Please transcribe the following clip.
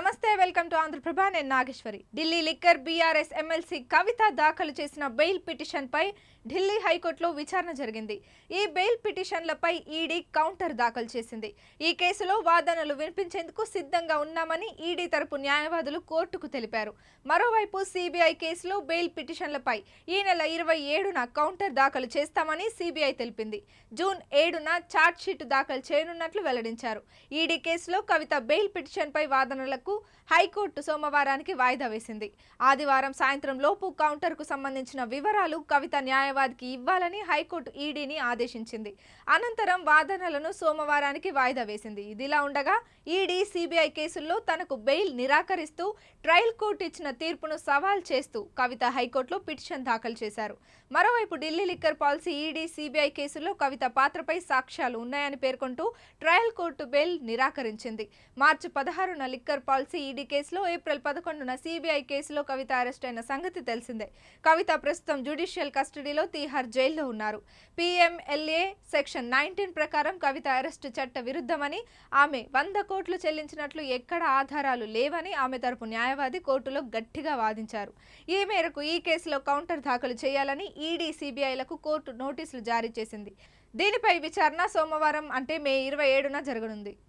నమస్తే welcome to Andhra Prabha నేను Nageswari Delhi liquor BRS MLC Kavitha దాఖలు చేసిన బెయిల్ పిటిషన్ పై ఢిల్లీ హైకోర్టులో విచారణ జరిగింది। ఈ బెయిల్ పిటిషన్లపై ఈడీ కౌంటర్ దాఖలు చేసింది। ఈ కేసులో వాదనలు వినిపించేందుకు సిద్ధంగా ఉన్నామని ఈడీ తరపు న్యాయవాదులు కోర్టుకు తెలిపారు। మరోవైపు సిబిఐ కేసులో బెయిల్ పిటిషన్లపై ఈ నెల 27న కౌంటర్ దాఖలు చేస్తామని సిబిఐ తెలిపింది। జూన్ 7న ఛార్జ్ షీట్ దాఖలు చేయనున్నట్లు వెల్లడించారు। ఈడీ కేసులో కవిత బెయిల్ పిటిషన్ పై వాదనలకు హైకోర్టు సోమవారానికి వాయిదా వేసింది। ఆదివారం సాయంత్రం లోపు కౌంటర్ కు సంబంధించిన వివరాలు కవిత న్యాయవాదికి ఇవ్వాలని హైకోర్టు ఈడీని ఆదేశించింది। అనంతరం వాదనలను సోమవారానికి వాయిదా వేసింది। ఇదిలా ఉండగా ఈడీ సిబిఐ కేసుల్లో తనకు బెయిల్ నిరాకరిస్తూ ట్రయల్ కోర్టు ఇచ్చిన తీర్పును సవాల్ చేస్తూ కవిత హైకోర్టులో పిటిషన్ దాఖలు చేశారు। మరోవైపు Delhi liquor policy ED CBI కేసుల్లో కవిత పాత్రపై సాక్ష్యాలు ఉన్నాయని పేర్కొంటూ ట్రయల్ కోర్టు బెయిల్ నిరాకరించింది। మార్చి 16న లిక్కర్ పాలసీ ఈడీ కేసులో, ఏప్రిల్ 11న సిబిఐ కేసులో కవిత అరెస్ట్ అయిన సంగతి తెలిసిందే। కవిత ప్రస్తుతం జ్యుడిషియల్ కస్టడీలో తీహార్ జైల్లో ఉన్నారు। పిఎంఎల్ఏ సెక్షన్ 19 ప్రకారం కవిత అరెస్టు చట్ట విరుద్ధమని, ఆమె 100 కోట్లు చెల్లించినట్లు ఎక్కడ ఆధారాలు లేవని ఆమె తరపు న్యాయవాది కోర్టులో గట్టిగా వాదించారు। ఈ మేరకు ఈ కేసులో కౌంటర్ దాఖలు చేయాలని ఈడీ సిబిఐలకు కోర్టు నోటీసులు జారీ చేసింది। దీనిపై విచారణ సోమవారం అంటే మే 27న జరగనుంది।